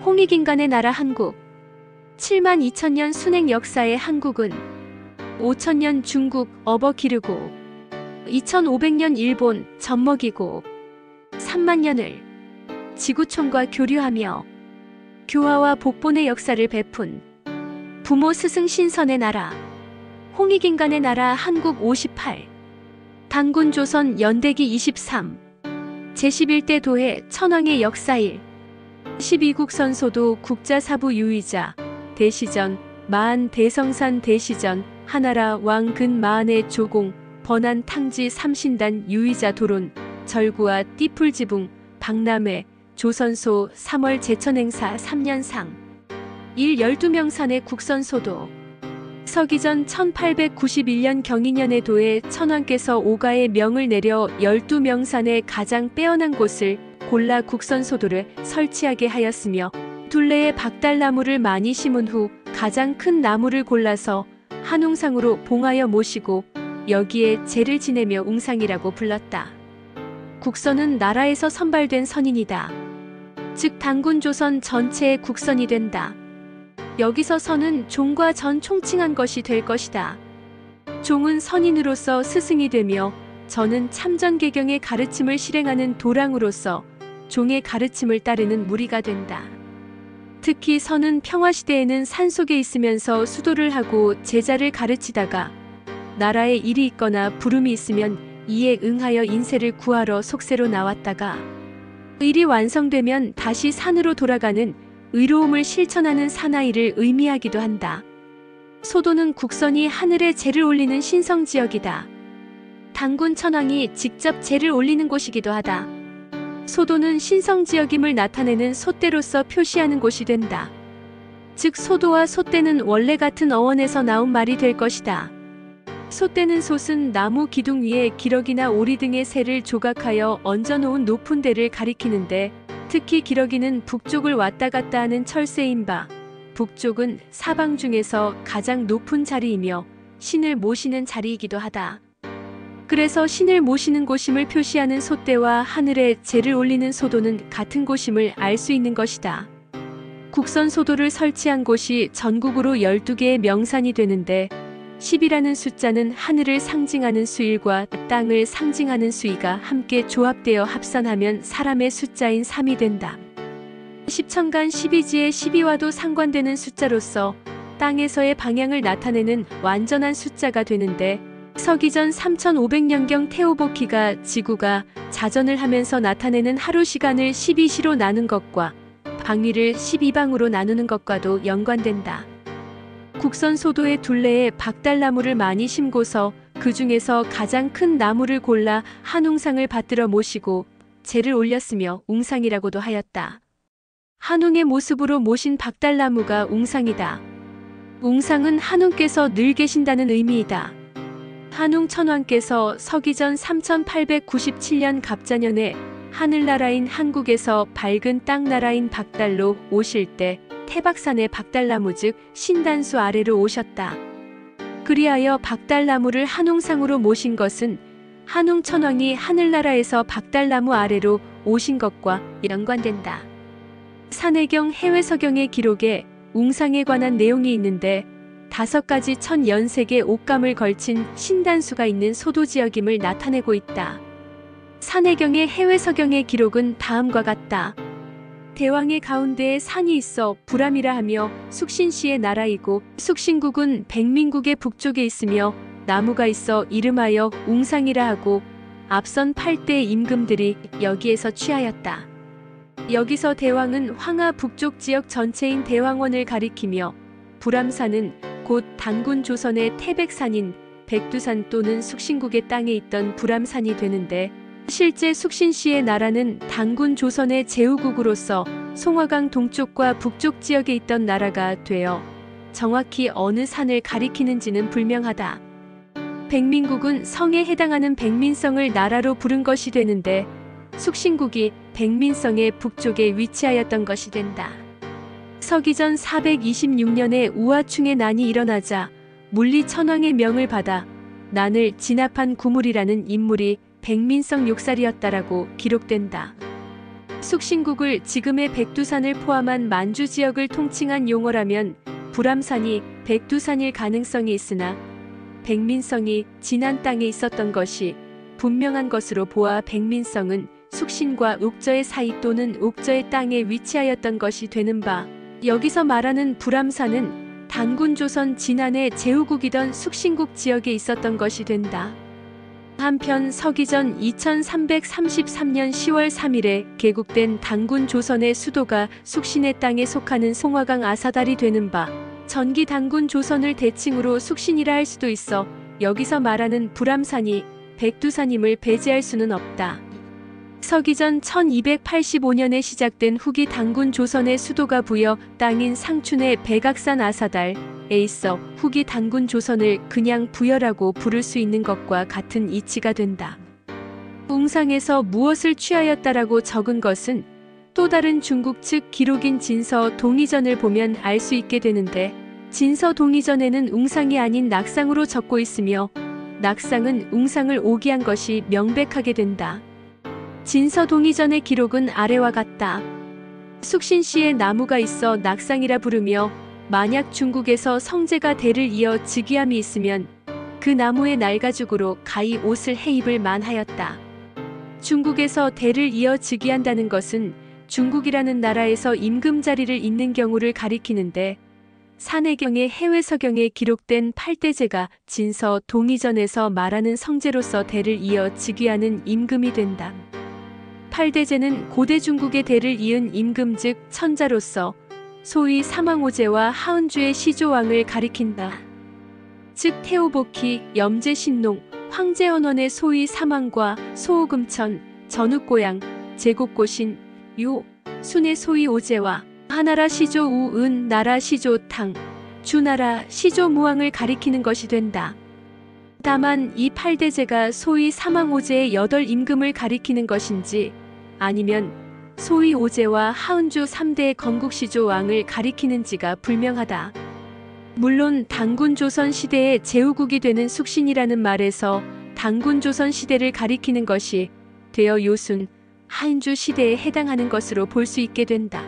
홍익인간의 나라 한국. 72,000년 순행 역사의 한국은 5,000년 중국 업어 기르고 2,500년 일본 젖먹이고 3만 년을 지구촌과 교류하며 교화와 복본의 역사를 베푼 부모 스승 신선의 나라 홍익인간의 나라 한국 58 단군 조선 연대기 23 제11대 도해 천황의 역사일 12국 선소도 국자사부 유의자 대시전 마한 대성산 대시전 하나라 왕근 마한의 조공 번안 탕지 삼신단 유의자 도론 절구와 띠풀지붕 박람회 조선소 3월 제천행사 3년상 12명산의 국선소도 서기전 1891년 경인년의 도에 천황께서 오가의 명을 내려 12명산의 가장 빼어난 곳을 골라 국선소도를 설치하게 하였으며 둘레에 박달나무를 많이 심은 후 가장 큰 나무를 골라서 한웅상으로 봉하여 모시고 여기에 제를 지내며 웅상이라고 불렀다. 국선은 나라에서 선발된 선인이다. 즉 단군 조선 전체의 국선이 된다. 여기서 선은 종과 전 총칭한 것이 될 것이다. 종은 선인으로서 스승이 되며 전은 참전개경의 가르침을 실행하는 도랑으로서 종의 가르침을 따르는 무리가 된다. 특히 선은 평화시대에는 산속에 있으면서 수도를 하고 제자를 가르치다가 나라에 일이 있거나 부름이 있으면 이에 응하여 인세를 구하러 속세로 나왔다가 일이 완성되면 다시 산으로 돌아가는 의로움을 실천하는 사나이를 의미하기도 한다. 소도는 국선이 하늘에 제를 올리는 신성지역이다. 단군 천황이 직접 제를 올리는 곳이기도 하다. 소도는 신성지역임을 나타내는 솥대로서 표시하는 곳이 된다. 즉 소도와 솥대는 원래 같은 어원에서 나온 말이 될 것이다. 솥대는 솥은 나무 기둥 위에 기러기나 오리 등의 새를 조각하여 얹어놓은 높은 데를 가리키는데 특히 기러기는 북쪽을 왔다 갔다 하는 철새인 바 북쪽은 사방 중에서 가장 높은 자리이며 신을 모시는 자리이기도 하다. 그래서 신을 모시는 곳임을 표시하는 솥대와 하늘에 제를 올리는 소도는 같은 곳임을 알 수 있는 것이다. 국선 소도를 설치한 곳이 전국으로 12개의 명산이 되는데 10이라는 숫자는 하늘을 상징하는 수일과 땅을 상징하는 수이가 함께 조합되어 합산하면 사람의 숫자인 3이 된다. 십천간 12지의 12와도 상관되는 숫자로서 땅에서의 방향을 나타내는 완전한 숫자가 되는데 서기전 3500년경 테오보키가 지구가 자전을 하면서 나타내는 하루 시간을 12시로 나눈 것과 방위를 12방으로 나누는 것과도 연관된다. 국선 소도의 둘레에 박달나무를 많이 심고서 그 중에서 가장 큰 나무를 골라 한웅상을 받들어 모시고 제를 올렸으며 웅상이라고도 하였다. 한웅의 모습으로 모신 박달나무가 웅상이다. 웅상은 한웅께서 늘 계신다는 의미이다. 한웅 천황께서 서기전 3897년 갑자년에 하늘나라인 한국에서 밝은 땅나라인 박달로 오실 때 태박산의 박달나무 즉 신단수 아래로 오셨다. 그리하여 박달나무를 한웅상으로 모신 것은 한웅 천황이 하늘나라에서 박달나무 아래로 오신 것과 연관된다. 산해경 해외서경의 기록에 웅상에 관한 내용이 있는데 5가지 천연색의 옷감을 걸친 신단수가 있는 소도지역임을 나타내고 있다. 산해경의 해외서경의 기록은 다음과 같다. 대왕의 가운데에 산이 있어 불암이라 하며 숙신시의 나라이고 숙신국은 백민국의 북쪽에 있으며 나무가 있어 이름하여 웅상이라 하고 앞선 8대의 임금들이 여기에서 취하였다. 여기서 대왕은 황하 북쪽 지역 전체인 대왕원을 가리키며 불암산은 곧 단군 조선의 태백산인 백두산 또는 숙신국의 땅에 있던 불암산이 되는데 실제 숙신시의 나라는 단군 조선의 제후국으로서 송화강 동쪽과 북쪽 지역에 있던 나라가 되어 정확히 어느 산을 가리키는지는 불명하다. 백민국은 성에 해당하는 백민성을 나라로 부른 것이 되는데 숙신국이 백민성의 북쪽에 위치하였던 것이 된다. 서기전 426년에 우하충의 난이 일어나자 물리천왕의 명을 받아 난을 진압한 구물이라는 인물이 백민성 욕살이었다라고 기록된다. 숙신국을 지금의 백두산을 포함한 만주 지역을 통칭한 용어라면 불암산이 백두산일 가능성이 있으나 백민성이 지난 땅에 있었던 것이 분명한 것으로 보아 백민성은 숙신과 옥저의 사이 또는 옥저의 땅에 위치하였던 것이 되는 바, 여기서 말하는 불암산은 단군조선 진안의 제후국이던 숙신국 지역에 있었던 것이 된다. 한편 서기전 2333년 10월 3일에 개국된 단군조선의 수도가 숙신의 땅에 속하는 송화강 아사달이 되는 바, 전기 단군조선을 대칭으로 숙신이라 할 수도 있어 여기서 말하는 불암산이 백두산임을 배제할 수는 없다. 서기전 1285년에 시작된 후기 단군조선의 수도가 부여 땅인 상춘의 백악산 아사달에 있어 후기 단군조선을 그냥 부여라고 부를 수 있는 것과 같은 이치가 된다. 웅상에서 무엇을 취하였다라고 적은 것은 또 다른 중국 측 기록인 진서 동의전을 보면 알 수 있게 되는데, 진서 동의전에는 웅상이 아닌 낙상으로 적고 있으며 낙상은 웅상을 오기한 것이 명백하게 된다. 진서 동의전의 기록은 아래와 같다. 숙신시에 나무가 있어 낙상이라 부르며 만약 중국에서 성제가 대를 이어 즉위함이 있으면 그 나무의 날가죽으로 가히 옷을 해입을 만하였다. 중국에서 대를 이어 즉위한다는 것은 중국이라는 나라에서 임금자리를 잇는 경우를 가리키는데, 산해경의 해외서경에 기록된 팔대제가 진서 동의전에서 말하는 성제로서 대를 이어 즉위하는 임금이 된다. 팔대제는 고대 중국의 대를 이은 임금 즉 천자로서 소위 사망오제와 하은주의 시조왕을 가리킨다. 즉 태오복희, 염제신농, 황제헌원의 소위 사망과 소호금천, 전욱고양, 제곡고신, 요, 순의 소위 오제와 하나라 시조 우은, 나라 시조 탕, 주나라 시조 무왕을 가리키는 것이 된다. 다만 이 팔대제가 소위 사망오제의 8임금을 가리키는 것인지 아니면 소위 오제와 하은주 3대 건국시조 왕을 가리키는지가 불명하다. 물론 단군조선 시대의 제후국이 되는 숙신이라는 말에서 단군조선 시대를 가리키는 것이 되어 요순, 하은주 시대에 해당하는 것으로 볼 수 있게 된다.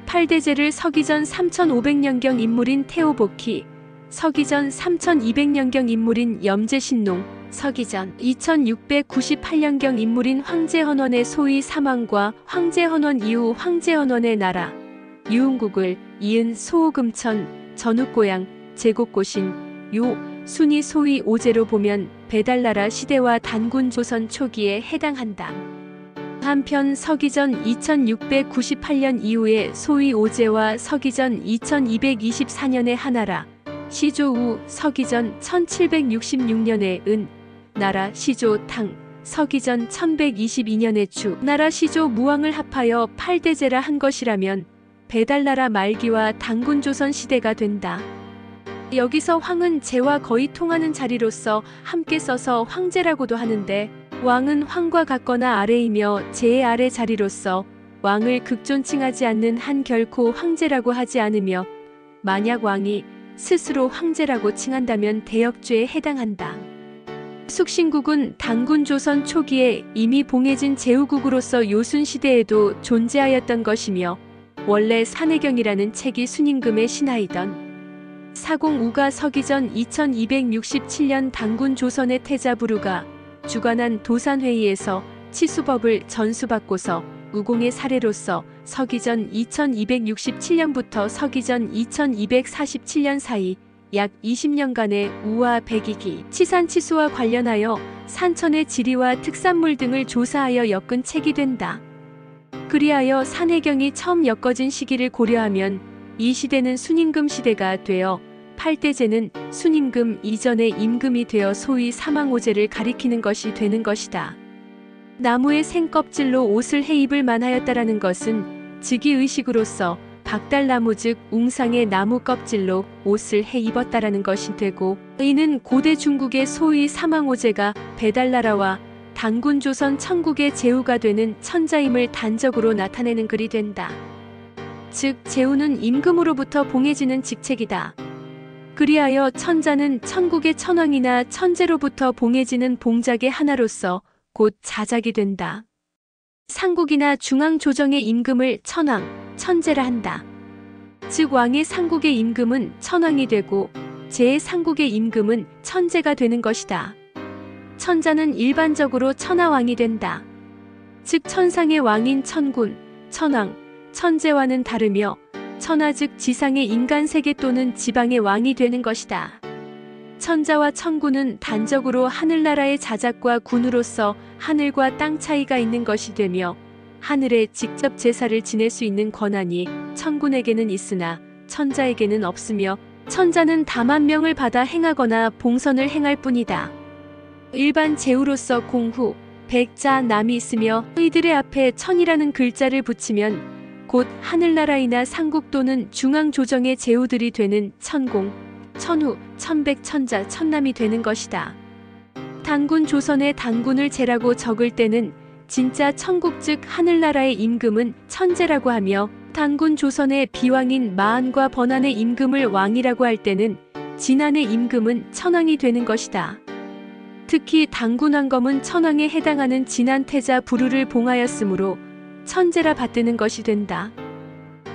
팔대제를 서기전 3500년경 인물인 태오복희, 서기전 3200년경 인물인 염제신농, 서기전 2698년경 인물인 황제헌원의 소위 사망과 황제헌원 이후 황제헌원의 나라, 유흥국을 이은 소호금천, 전욱고양, 제곡고신, 요, 순이 소위 오제로 보면 배달나라 시대와 단군조선 초기에 해당한다. 한편 서기전 2698년 이후에 소위 오제와 서기전 2224년의 하나라, 시조 우, 서기전 1766년의 은, 나라 시조 탕, 서기전 1122년의 주, 나라 시조 무왕을 합하여 팔대제라 한 것이라면 배달나라 말기와 단군조선 시대가 된다. 여기서 황은 제와 거의 통하는 자리로서 함께 써서 황제라고도 하는데, 왕은 황과 같거나 아래이며 제의 아래 자리로서 왕을 극존칭하지 않는 한 결코 황제라고 하지 않으며, 만약 왕이 스스로 황제라고 칭한다면 대역죄에 해당한다. 숙신국은 단군조선 초기에 이미 봉해진 제후국으로서 요순시대에도 존재하였던 것이며, 원래 산해경이라는 책이 순임금의 신하이던 사공우가 서기전 2267년 단군조선의 태자부루가 주관한 도산회의에서 치수법을 전수받고서 우공의 사례로서 서기전 2267년부터 서기전 2247년 사이 약 20년간의 우와 백이기 치산치수와 관련하여 산천의 지리와 특산물 등을 조사하여 엮은 책이 된다. 그리하여 산해경이 처음 엮어진 시기를 고려하면 이 시대는 순임금 시대가 되어 팔대제는 순임금 이전의 임금이 되어 소위 사망오제를 가리키는 것이 되는 것이다. 나무의 생껍질로 옷을 해입을 만하였다라는 것은 즉위의식으로서 박달나무 즉 웅상의 나무 껍질로 옷을 해입었다라는 것이 되고, 이는 고대 중국의 소위 사망오제가 배달나라와 단군조선 천국의 제후가 되는 천자임을 단적으로 나타내는 글이 된다. 즉 제후는 임금으로부터 봉해지는 직책이다. 그리하여 천자는 천국의 천왕이나 천제로부터 봉해지는 봉작의 하나로서 곧 자작이 된다. 상국이나 중앙조정의 임금을 천왕, 천제라 한다. 즉 왕의 상국의 임금은 천왕이 되고 제3국의 임금은 천제가 되는 것이다. 천자는 일반적으로 천하왕이 된다. 즉 천상의 왕인 천군, 천왕, 천제와는 다르며 천하 즉 지상의 인간 세계 또는 지방의 왕이 되는 것이다. 천자와 천군은 단적으로 하늘나라의 자작과 군으로서 하늘과 땅 차이가 있는 것이 되며 하늘에 직접 제사를 지낼 수 있는 권한이 천군에게는 있으나 천자에게는 없으며 천자는 다만 명을 받아 행하거나 봉선을 행할 뿐이다. 일반 제후로서 공후, 백자, 남이 있으며 이들의 앞에 천이라는 글자를 붙이면 곧 하늘나라이나 상국 또는 중앙조정의 제후들이 되는 천공, 천후, 천백, 천자, 천남이 되는 것이다. 단군 조선의 단군을 제라고 적을 때는 진짜 천국 즉 하늘나라의 임금은 천제라고 하며 단군 조선의 비왕인 마한과 번안의 임금을 왕이라고 할 때는 진안의 임금은 천왕이 되는 것이다. 특히 단군왕검은 천왕에 해당하는 진안태자 부루를 봉하였으므로 천제라 받드는 것이 된다.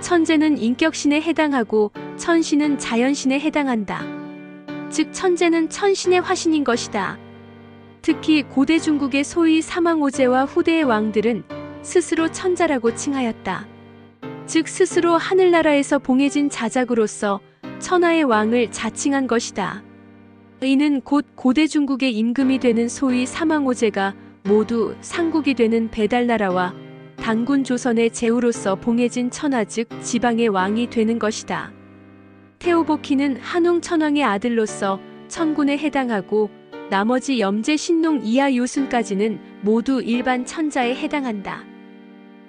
천제는 인격신에 해당하고 천신은 자연신에 해당한다. 즉 천제는 천신의 화신인 것이다. 특히 고대 중국의 소위 사망오제와 후대의 왕들은 스스로 천자라고 칭하였다. 즉 스스로 하늘나라에서 봉해진 자작으로서 천하의 왕을 자칭한 것이다. 이는 곧 고대 중국의 임금이 되는 소위 사망오제가 모두 상국이 되는 배달나라와 단군 조선의 제후로서 봉해진 천하 즉 지방의 왕이 되는 것이다. 태오보키는 한웅 천왕의 아들로서 천군에 해당하고 나머지 염제 신농 이하 요순까지는 모두 일반 천자에 해당한다.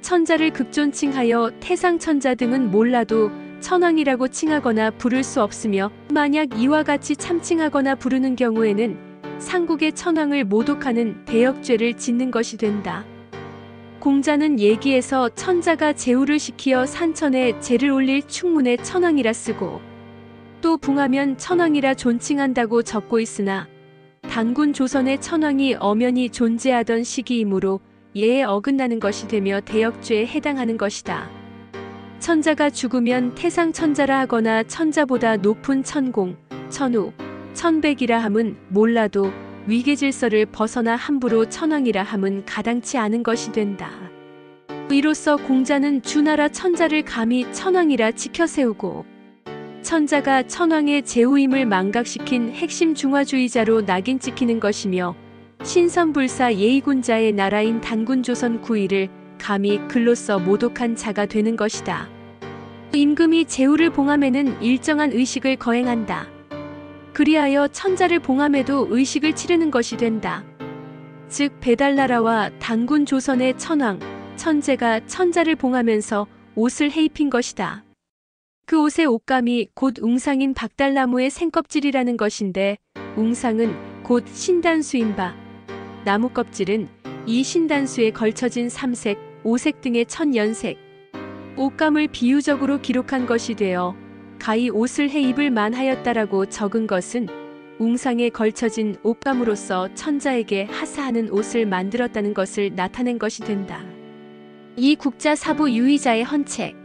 천자를 극존칭하여 태상천자 등은 몰라도 천왕이라고 칭하거나 부를 수 없으며 만약 이와 같이 참칭하거나 부르는 경우에는 상국의 천왕을 모독하는 대역죄를 짓는 것이 된다. 공자는 예기에서 천자가 제후를 시키어 산천에 제를 올릴 충문에 천왕이라 쓰고 또 붕하면 천왕이라 존칭한다고 적고 있으나 단군 조선의 천왕이 엄연히 존재하던 시기이므로 예에 어긋나는 것이 되며 대역죄에 해당하는 것이다. 천자가 죽으면 태상천자라 하거나 천자보다 높은 천공, 천후, 천백이라 함은 몰라도 위계질서를 벗어나 함부로 천왕이라 함은 가당치 않은 것이 된다. 이로써 공자는 주나라 천자를 감히 천왕이라 지켜세우고 천자가 천왕의 제후임을 망각시킨 핵심 중화주의자로 낙인 찍히는 것이며 신선불사 예의군자의 나라인 단군조선 구의를 감히 글로써 모독한 자가 되는 것이다. 임금이 제후를 봉함에는 일정한 의식을 거행한다. 그리하여 천자를 봉함에도 의식을 치르는 것이 된다. 즉 배달나라와 단군 조선의 천왕, 천제가 천자를 봉하면서 옷을 해입힌 것이다. 그 옷의 옷감이 곧 웅상인 박달나무의 생껍질이라는 것인데 웅상은 곧 신단수인 바 나무 껍질은 이 신단수에 걸쳐진 삼색, 오색 등의 천연색, 옷감을 비유적으로 기록한 것이 되어 가히 옷을 해입을 만하였다라고 적은 것은 웅상에 걸쳐진 옷감으로써 천자에게 하사하는 옷을 만들었다는 것을 나타낸 것이 된다. 이 국자사부 유의자의 헌책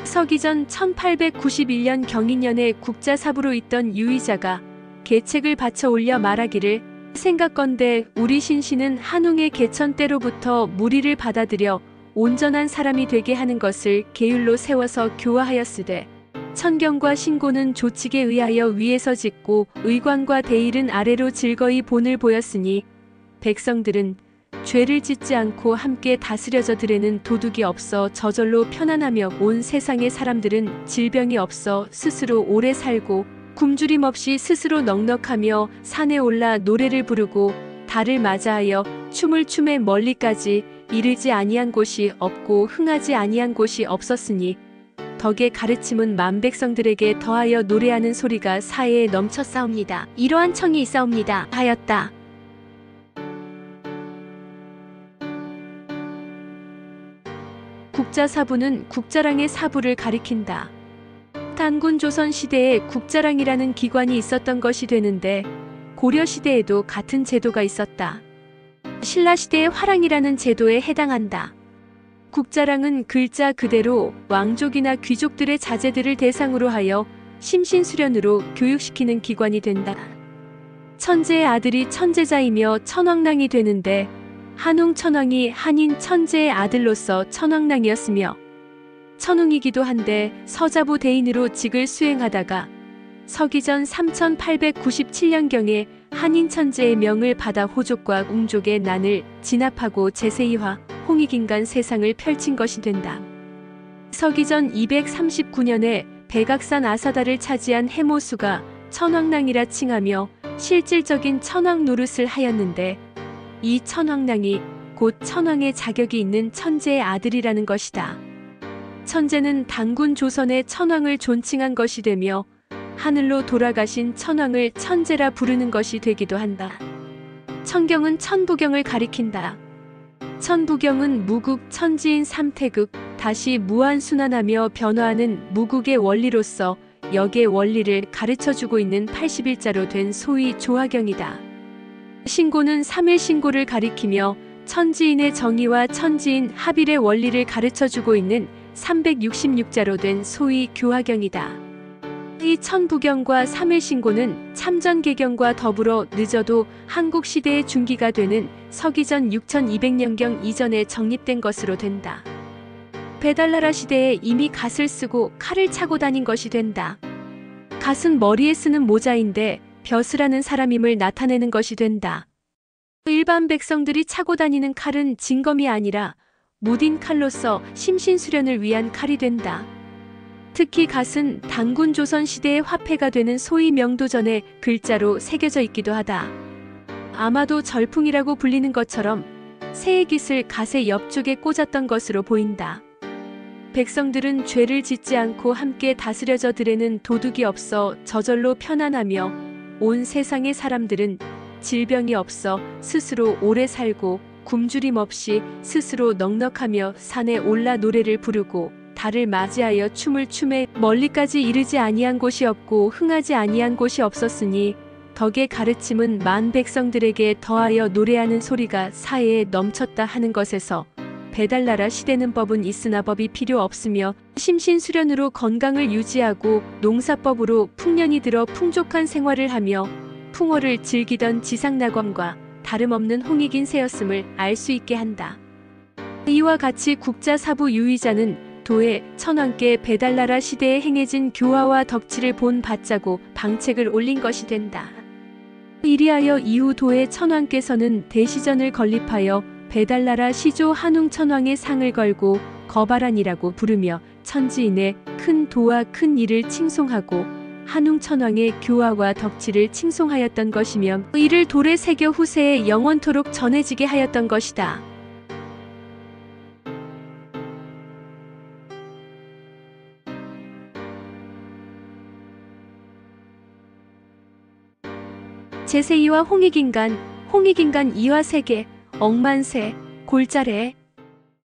서기전 1891년 경인년에 국자사부로 있던 유의자가 계책을 바쳐 올려 말하기를 생각건대 우리 신씨는 한웅의 개천 때로부터 무리를 받아들여 온전한 사람이 되게 하는 것을 계율로 세워서 교화하였으되 천경과 신고는 조칙에 의하여 위에서 짓고 의관과 대일은 아래로 즐거이 본을 보였으니 백성들은 죄를 짓지 않고 함께 다스려져 드레는 도둑이 없어 저절로 편안하며 온 세상의 사람들은 질병이 없어 스스로 오래 살고 굶주림 없이 스스로 넉넉하며 산에 올라 노래를 부르고 달을 맞아하여 춤을 춤에 멀리까지 이르지 아니한 곳이 없고 흥하지 아니한 곳이 없었으니 덕의 가르침은 만백성들에게 더하여 노래하는 소리가 사해에 넘쳐싸웁니다. 이러한 청이 있사옵니다 하였다. 국자사부는 국자랑의 사부를 가리킨다. 단군 조선 시대에 국자랑이라는 기관이 있었던 것이 되는데 고려 시대에도 같은 제도가 있었다. 신라시대의 화랑이라는 제도에 해당한다. 국자랑은 글자 그대로 왕족이나 귀족들의 자제들을 대상으로 하여 심신수련으로 교육시키는 기관이 된다. 천재의 아들이 천재자이며 천왕랑이 되는데 한웅 천왕이 한인 천재의 아들로서 천왕랑이었으며 천웅이기도 한데 서자부 대인으로 직을 수행하다가 서기전 3897년경에 한인 천재의 명을 받아 호족과 웅족의 난을 진압하고 제세이화, 홍익인간 세상을 펼친 것이 된다. 서기전 239년에 백악산 아사다를 차지한 해모수가 천왕랑이라 칭하며 실질적인 천왕 노릇을 하였는데 이 천왕랑이 곧 천왕의 자격이 있는 천재의 아들이라는 것이다. 천재는 단군 조선의 천왕을 존칭한 것이 되며 하늘로 돌아가신 천왕을 천재라 부르는 것이 되기도 한다. 천경은 천부경을 가리킨다. 천부경은 무국 천지인 삼태극 다시 무한순환하며 변화하는 무국의 원리로서 역의 원리를 가르쳐주고 있는 81자로 된 소위 조화경이다. 신고는 3일 신고를 가리키며 천지인의 정의와 천지인 합일의 원리를 가르쳐주고 있는 366자로 된 소위 교화경이다. 이 천부경과 3일 신고는 참전개경과 더불어 늦어도 한국 시대의 중기가 되는 서기전 6200년경 이전에 정립된 것으로 된다. 배달나라 시대에 이미 갓을 쓰고 칼을 차고 다닌 것이 된다. 갓은 머리에 쓰는 모자인데 벼슬하는 사람임을 나타내는 것이 된다. 일반 백성들이 차고 다니는 칼은 징검이 아니라 무딘 칼로서 심신수련을 위한 칼이 된다. 특히 갓은 단군 조선 시대의 화폐가 되는 소위 명도전에 글자로 새겨져 있기도 하다. 아마도 절풍이라고 불리는 것처럼 새의 깃을 갓의 옆쪽에 꽂았던 것으로 보인다. 백성들은 죄를 짓지 않고 함께 다스려져 드레는 도둑이 없어 저절로 편안하며 온 세상의 사람들은 질병이 없어 스스로 오래 살고 굶주림 없이 스스로 넉넉하며 산에 올라 노래를 부르고 달을 맞이하여 춤을 추매 멀리까지 이르지 아니한 곳이 없고 흥하지 아니한 곳이 없었으니 덕의 가르침은 만 백성들에게 더하여 노래하는 소리가 사회에 넘쳤다 하는 것에서 배달나라 시대는 법은 있으나 법이 필요 없으며 심신수련으로 건강을 유지하고 농사법으로 풍년이 들어 풍족한 생활을 하며 풍어를 즐기던 지상낙원과 다름없는 홍익인 새였음을 알 수 있게 한다. 이와 같이 국자사부 유의자는 도에 천왕께 배달나라 시대에 행해진 교화와 덕치를 본 받자고 방책을 올린 것이 된다. 이리하여 이후 도의 천왕께서는 대시전을 건립하여 배달나라 시조 한웅 천왕의 상을 걸고 거바란이라고 부르며 천지인의 큰 도와 큰 일을 칭송하고 한웅 천왕의 교화와 덕치를 칭송하였던 것이며 이를 돌에 새겨 후세에 영원토록 전해지게 하였던 것이다. 제세이와 홍익인간, 홍익인간 이화세계, 억만세, 골자래,